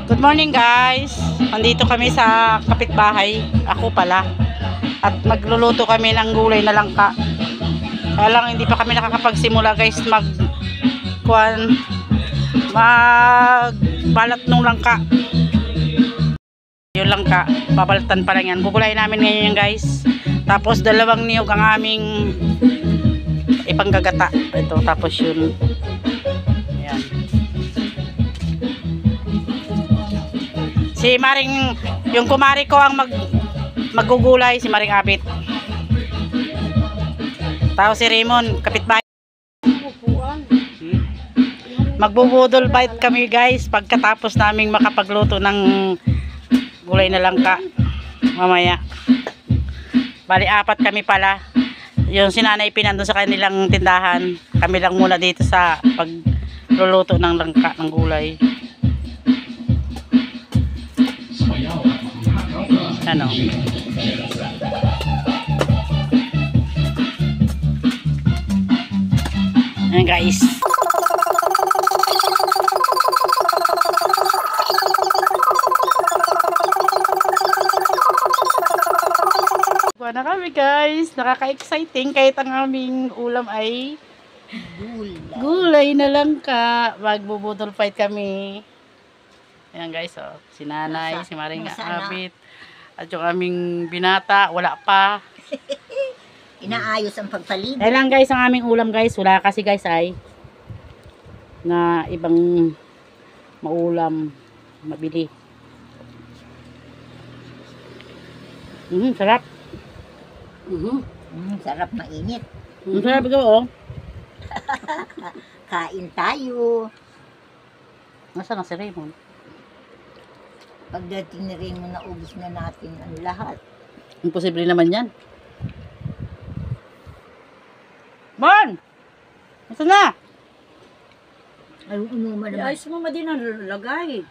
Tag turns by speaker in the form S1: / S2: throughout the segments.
S1: Good morning guys. Nandito kami sa kapitbahay. Ako pala. At magluluto kami ng gulay na langka. Kaya lang hindi pa kami nakakapagsimula guys magbalat ng langka. Yung langka, babalatan pa lang yan. Gugulayin namin ngayon yan guys. Tapos dalawang niyog ang aming ipanggagata. Ito, tapos yun. Ayan. Si Maring, yung kumari ko ang maggugulay, si Maring Abit. Tapos si Raymond, kapitbahay. Magbubudol bite kami guys pagkatapos naming makapagluto ng gulay na langka mamaya. Bali, 4 kami pala. Yung sinanay pinandun sa kanilang tindahan. Kami lang muna dito sa pagluluto ng langka ng gulay. Ano? Ayan guys. Na kami guys. Nakaka-exciting kahit ang aming ulam ay gulay na langka. Magbubudol fight kami. Ayan guys, oh. Si Nanay, si Maring Abit. At yung aming binata, wala pa.
S2: Inaayos ang pagpaligid.
S1: Ayan lang guys ang aming ulam guys. Wala kasi guys ay na ibang maulam mabili. Sarap.
S2: Sarap mainit.
S1: Sarap ito oh.
S2: Kain tayo.
S1: Nasaan na si Raymond?
S2: Pagdating ni Raymond, naubos na natin ang lahat.
S1: Imposible naman yan. Bon! Nasaan na?
S2: Ay, unuman naman.
S3: Ayos mo din ang lagay.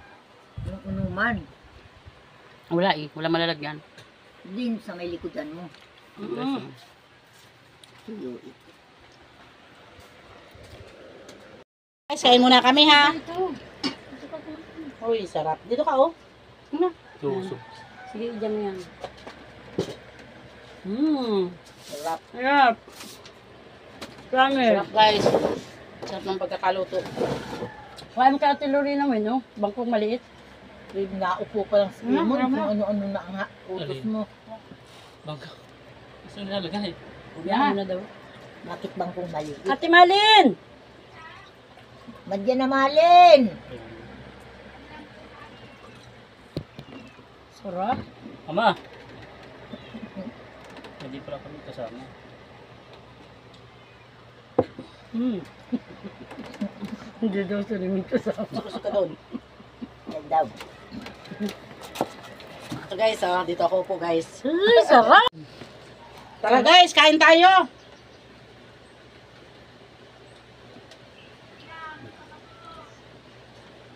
S2: Yung unuman.
S1: Wala eh. Wala malalagyan.
S2: Din sa may likodan mo. Tuyo ito.
S1: Guys, kain muna kami ha. Uy, sarap. Dito ka oh.
S3: Sige, dyan mo yan.
S2: Sarap.
S3: Sarap. Promise.
S1: Sarap guys. Sarap ng pagkakaluto.
S3: Kaya mo kaya tiluri naman, no? Bangkong maliit.
S2: Naupo pa lang sa Raymond kung ano-ano na ang utos mo.
S4: Bangka. Gusto nila lagay.
S3: Yan mo na daw.
S2: Bakit bang kung maliit?
S3: Ate Malin!
S2: Madyan na Malin!
S3: Sarap.
S4: Ama! Hindi pala kami kasama.
S3: Hindi daw sa limit kasama.
S1: Gusto ka doon.
S2: Yan daw.
S1: Ito guys oh. Dito ako po guys.
S3: Ay, sarap!
S1: Tara guys, kain tayo.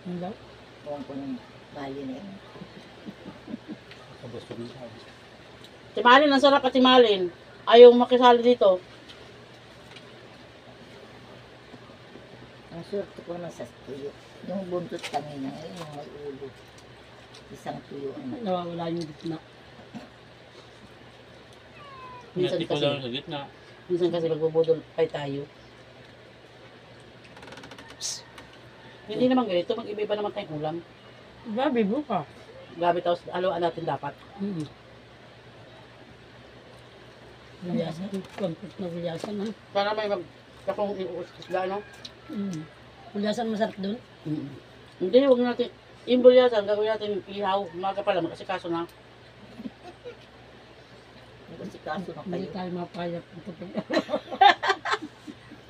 S3: Hindi.
S2: Huwag ko ng Malin eh.
S4: Tapos kami sa
S1: Si Malin, ang sarap at si Malin. Ayaw makisali dito.
S2: Ang swerte ko na sa tuyo. Yung buntot kanina, yung may ulo. Isang tuyo.
S3: Nawawala yung gitna.
S1: Minsan
S4: Hindi ko
S1: kasi,
S4: lang sa gitna.
S1: minsan kasi magbubudol pa tayo. Psst. Hindi naman ganito, mag-iba naman tayong ulam.
S3: Gabi, buka.
S1: Gabi tapos haluan natin dapat.
S3: Bilyasan. Kompot na bilyasan, ha?
S1: Para may kakong iuusla, no?
S3: Bilyasan masarap dun.
S1: Hindi, huwag natin, yung bulyasan, gagawin natin ihaw, umaga pa lang, kasi kaso na.
S2: Kasi kaso na
S3: Hindi
S2: kayo.
S3: tayo mapayap.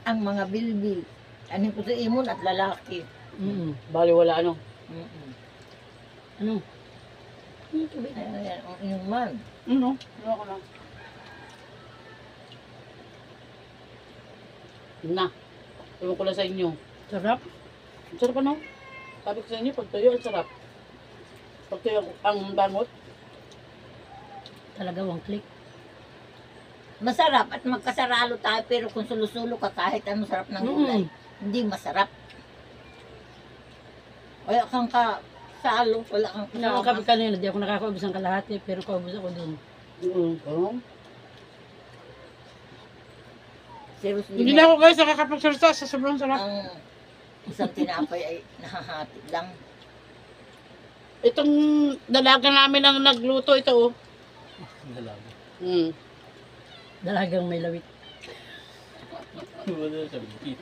S2: Ang mga bilbil. Anin ko sa imon at lalaki.
S1: Bali wala ano.
S3: Ano?
S2: Ayan, ang inuman.
S1: Ano? Ano ko lang. Yun na. Ewan ko lang sa inyo.
S3: Sarap.
S1: Ang sarap ano? Sabi ko sa inyo, pag tuyo, ang sarap. Pag tuyo ang bangot.
S3: Talaga, one click.
S2: Masarap at magkasaralo tayo pero kung sulo-sulo ka kahit anong sarap ng gulay, hindi masarap. Ay, akang ka Salo, wala kang
S3: Naman kami kanina, di ako nakakaubos ng kalahati, pero kaubos ako dun.
S1: Oo.
S2: Seriously,
S1: Hindi na ako guys nakakapagsalita sa sobrang sarap.
S2: ang isang tinapay ay nahahati lang.
S1: Itong dalaga namin ang nagluto ito oh.
S4: Dalaga.
S3: Dalagang may lawit.
S4: Wala sa bukit.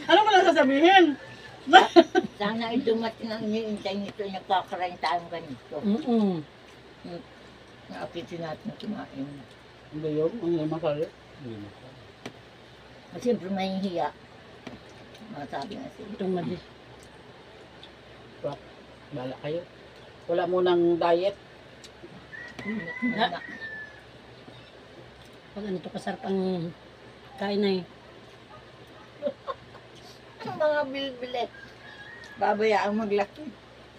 S1: Ano mo lang sasabihin?
S2: Sana ay dumating ang iniintay nito, nagkakarain tayong ganito. Naapitin natin kumain.
S1: Hindi yun, ang may masali.
S2: Siyempre may hiya. Masabi nga siya.
S3: Itong madi.
S1: Bala kayo. Wala munang diet.
S3: Pag ano to kasarap ang kain na eh.
S2: Ang mga bilbilet. Babayaan maglaki.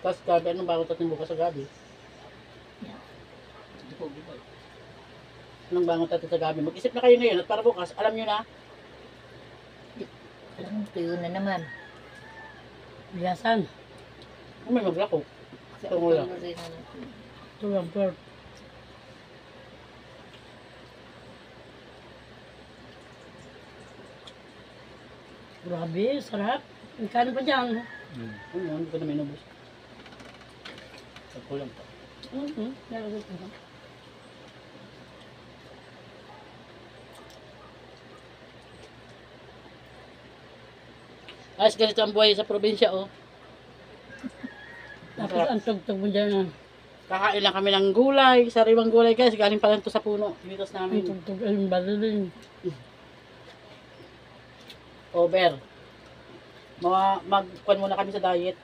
S1: Tapos gabi, anong bago tatin bukas sa gabi?
S4: Hindi ko gulay.
S1: Anong bago tatin sa gabi? Mag-isip na kayo ngayon at para bukas, alam nyo na.
S2: Alam, tuyo na naman.
S3: Biyasan.
S1: Kung may maglako.
S2: Sa
S1: Tungo lang.
S2: ulo rin na natin.
S3: Ito ang pork. Grabe, sarap. May kanin pa dyan.
S1: Ano yun, hindi ko na may nabos.
S4: Kulang pa.
S3: Nalagay ko.
S1: Guys, ganito ang buhay sa probinsya oh.
S3: Tapos ang tugtog mo dyan.
S1: Kakain lang kami ng gulay, sariwang gulay guys. Galing pa lang to sa puno. Dinitos
S3: Ang
S1: namin.
S3: tugtog ay yung balilin.
S1: Over. Magkuhan muna kami sa diet.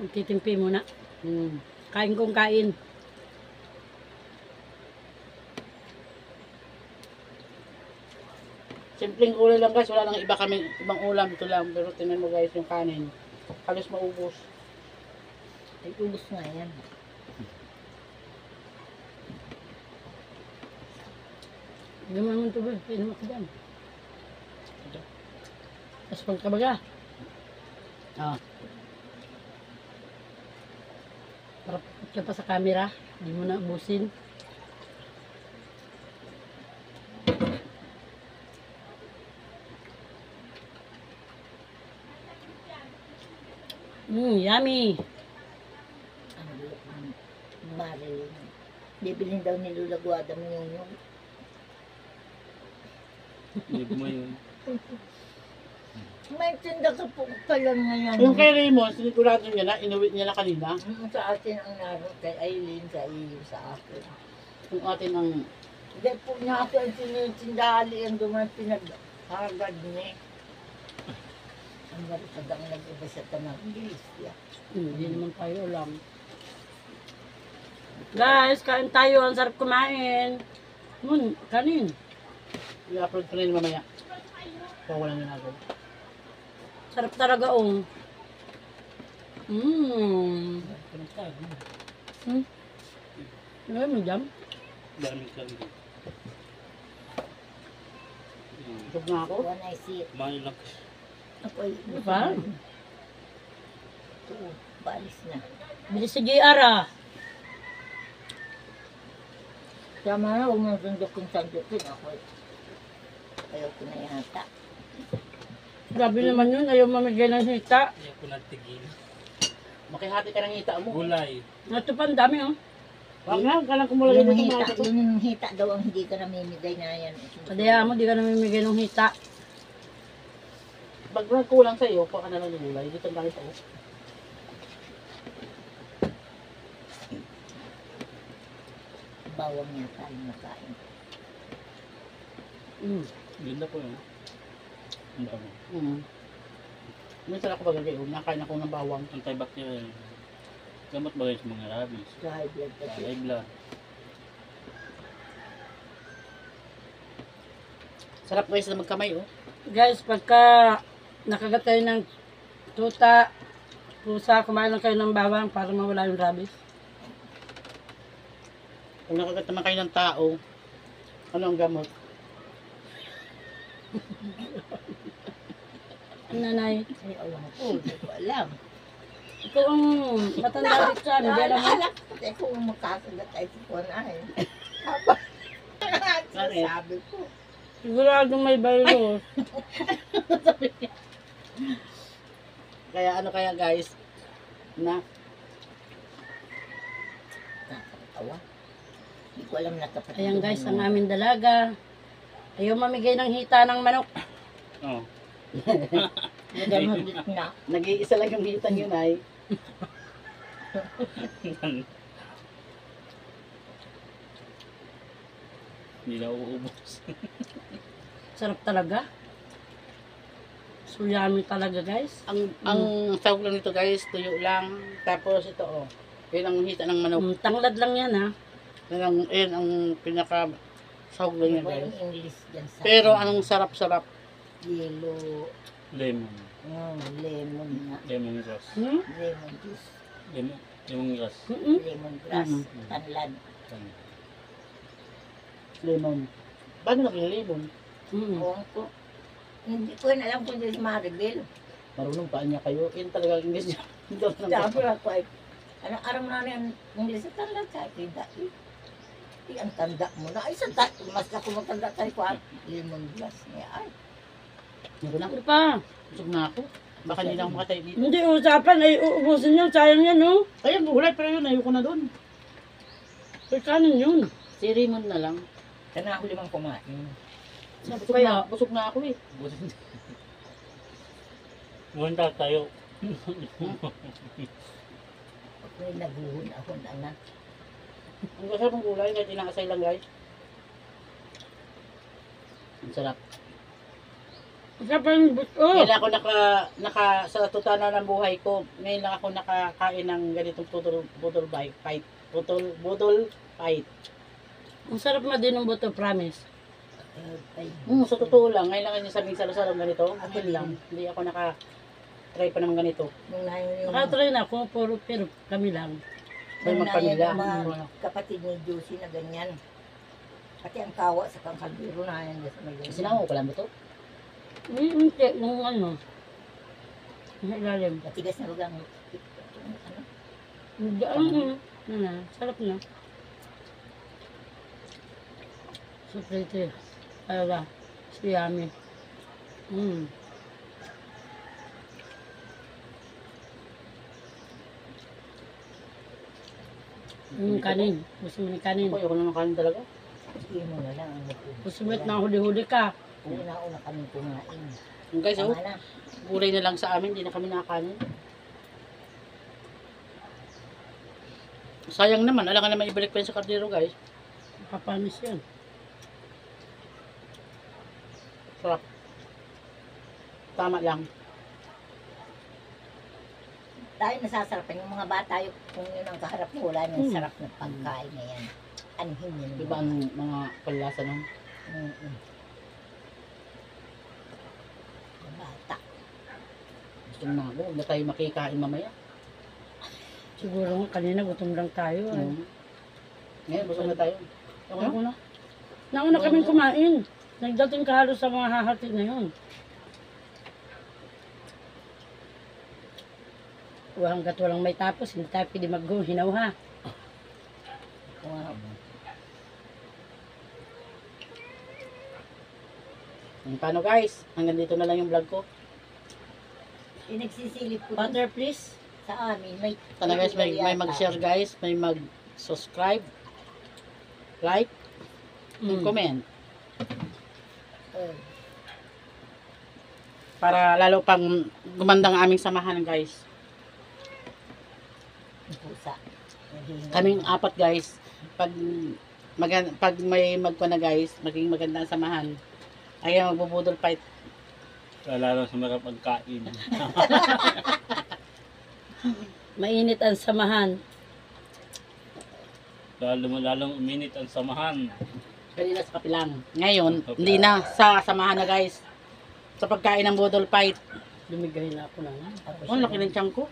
S3: Ang titimpi muna.
S1: Hmm.
S3: Kain kong kain.
S1: Simpleng gulay lang guys. Wala nang iba kami, ibang ulam. Ito lang. Pero tinan mo guys yung kanin. Halos maubos.
S2: Ay, ubos nga yan.
S3: Hindi mo naman tubig. Painom ako dyan. Tapos pagkabaga.
S1: Ah.
S3: Para ka pa sa camera. Hindi mo na ubusin. Yummy.
S2: Ang bulok ng Marilyn. Bibilin daw ni Lula Guada mo yung
S4: Hindi mo yun.
S2: may tinda ka po pala ngayon.
S1: Yung kay Raymond, sinigurado niya na, inuwi niya na kanina.
S2: Sa atin ang naroon kay Aileen, sa iyo, sa akin.
S1: Yung atin ang,
S2: Hindi po niya ako ang tinitindali ang duman pinaghagad niya. Ang maripad ang nag-iba sa tanang Galicia.
S3: Hindi naman tayo alam. Guys, kain tayo. Ang sarap kumain. Kanin.
S1: i-upload ko na yun mamaya. Kung walang ginagawa.
S3: Sarap talaga oh. Ano mo jam?
S4: Daming kami.
S1: Busog na ako.
S2: When I see it,
S4: Kumain lang.
S2: ako ay
S3: Pa?
S2: ito, balis na.
S3: Bilis si JR ah.
S2: Tama na, huwag mo sundukin ako. Ayaw ko na yata.
S3: Grabe naman yun. Ayaw mamigay ng hita.
S4: Hindi ako nagtigil.
S1: Makihati ka ng hita mo.
S4: Gulay.
S3: Ito pa, ang dami oh.
S1: Wag na, kalang kumulagay
S2: Yun
S1: mo
S2: ang
S1: sa
S2: hita,
S1: mga ito.
S2: yun ang hita daw ang hindi ka namimigay na yan.
S3: Padaya mo, di ka namimigay ng hita.
S1: Pag kulang sa iyo, kuha ka na lang ng gulay. Dito ang dami pa oh.
S2: Bawang niya tayo nakain.
S4: Ganda po yun. Ang dami.
S1: Minsan ako bagay, nakain ako ng bawang.
S4: Antibacterial. Gamot ba kayo sa mga rabies?
S2: Sa high blood kasi.
S4: High blood.
S1: Sarap guys na magkamay oh.
S3: Guys, pagka nakagat tayo ng tuta, pusa, kumain lang kayo ng bawang para mawala yung rabies.
S1: Kung nakagat naman kayo ng tao, ano ang gamot?
S3: Nanay,
S2: Ay, alam mo po, hindi ko alam.
S3: ikaw ang matanda dito sa amin. Di alam mo.
S2: Alam ko, kung makakagat ay si Juan ay. Habang sabi ko.
S3: Siguradong may virus.
S1: Kaya ano kaya guys, na
S2: Nakakatawa. Hindi ko alam na kapatid.
S3: Ayan guys, ang aming dalaga. Ayaw mamigay ng hita ng manok.
S4: Oo.
S2: Nagamalit na.
S1: nag-iisa lang yung hitan yun ay.
S4: Hindi na uubos.
S3: Sarap talaga. So yummy talaga guys.
S1: Ang sahog lang nito guys, tuyo lang. Tapos ito oh, yun ang hita ng manok.
S3: Tanglad lang yan ha.
S1: Yun ang pinaka sahog lang yan
S2: Ano
S1: guys.
S2: yung English dyan sa
S1: Pero anong sarap-sarap.
S2: yellow,
S4: Lemon.
S2: lemon na.
S4: Lemon grass.
S2: Lemon juice,
S4: Lemon grass.
S2: lemon grass,
S1: Mhm.
S2: tanlad.
S1: Lemon. Paano naging lemon?
S2: Ewan ko. Hindi ko rin alam kung si Maribel.
S1: Marunong pa niya kayo. Yun talaga ang English niya. Hindi ako
S2: Sabi
S1: nang-
S2: ako ay, anong araw na yung English sa tanlad sa akin dahil. Ang tanda mo na. Ay, mas ako matanda tayo ko at lemon grass niya. Ay,
S1: Hindi na.
S3: Ano pa?
S1: Busog na ako. Baka hindi na ako makatayo dito.
S3: Hindi usapan ay uubusin nyo. Sayang yan no.
S1: Ayun, gulay. Pero yun, ayoko na doon.
S3: Ay kanin yun.
S1: Si Raymond na lang.
S2: kana ako limang kumain.
S1: Busog na ako eh.
S4: Munta tayo.
S2: May naguhun-ahon na.
S1: Ang kasarap ng gulay, kahit inaasay lang guys. Ang sarap.
S3: Usapan buto.
S1: Ngayon lang ako sa tutana ng buhay ko, ngayon lang ako nakakain ng ganitong budol fight. Budol fight.
S3: Ang sarap na din ng buto, promise.
S2: Ay,
S1: Sa totoo lang, ngayon lang yung sabing salo-salo ganito.
S2: Ako
S1: Akin lang. Hindi ako naka-try pa naman ganito.
S2: nung nayon yung
S3: Nakatry na ako, pero kami lang.
S1: May magpamilya.
S2: yung mga kapatid ni Josie na ganyan. Pati ang kawa sa kangkalbiro na yan sa may ganyan.
S1: Sinama ko lang ba ito?
S3: Hindi, nung ano. Ang ilalim.
S2: Matigas na lugang. Ano?
S3: Hindi, sarap na. So pretty. Talaga. So yummy. Yung kanin. Gusto mo ng kanin.
S1: Ako, ayoko na ng kanin talaga.
S2: Sige mo na lang ang mag-ubos.
S3: Gusto mo na huli-huli ka.
S2: Una-una kami kumain.
S1: Yung guys,
S2: Tama na.
S1: gulay na lang sa amin, hindi na kami nakakanin. Sayang naman, alam ka naman ibalik pa yun sa kardero guys.
S3: Kapanis yan.
S1: Sarap. Tama lang.
S2: Tayo nasasarapan yung mga bata yung kung yun ang kaharap mo, wala nang sarap ng pagkain na yan. Anhin yun.
S1: Iba ang mga palasa nun.
S2: Mm-mm. Yung bata.
S1: Gusto na ako, huwag na tayo makikain mamaya.
S3: Siguro nga kanina gutom lang tayo. Ay.
S1: Ngayon, busog na tayo.
S3: Ako na. Nauna kaming kumain. Nagdating ka halos sa mga hahatid na yun. Hanggat walang may tapos, hindi tayo pwede mag-hinaw ha.
S2: Wow.
S1: Paano guys? Hanggang dito na lang yung vlog ko.
S2: Yung nagsisilip ko
S3: Butter please.
S2: sa amin, may
S1: Sana guys, may mag-share guys, may mag-subscribe, like, and comment. Para lalo pang gumanda ang aming samahan guys.
S2: Pusa.
S1: Kaming apat guys, pag may magko na guys, maging maganda ang samahan. Ayaw magbubudol fight.
S4: Lalo sa mga pagkain.
S3: Mainit ang samahan.
S4: Lalong uminit ang samahan.
S1: Kanina sa kapilang. Ngayon, hindi na sa samahan na guys. Sa pagkain ng budol fight.
S3: Lumigay na ako na nga.
S1: Oh, laki ng tiyan ko.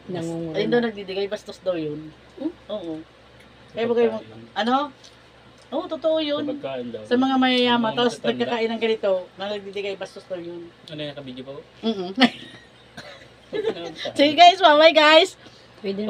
S3: Nangungulong.
S1: Ayun daw nagdidigay, bastos daw yun. Oo. Kaya ba kayo, ano? Oo, totoo
S4: Sa
S1: yun.
S4: pagkain daw.
S1: Sa mga mayayama,
S4: Mga
S1: tapos
S4: matatanda.
S1: nagkakain ng ganito, na nagbibigay bastos daw yun.
S4: Ano yung nakabidyo pa po?
S1: Sige guys, bye-bye guys!
S3: Pwede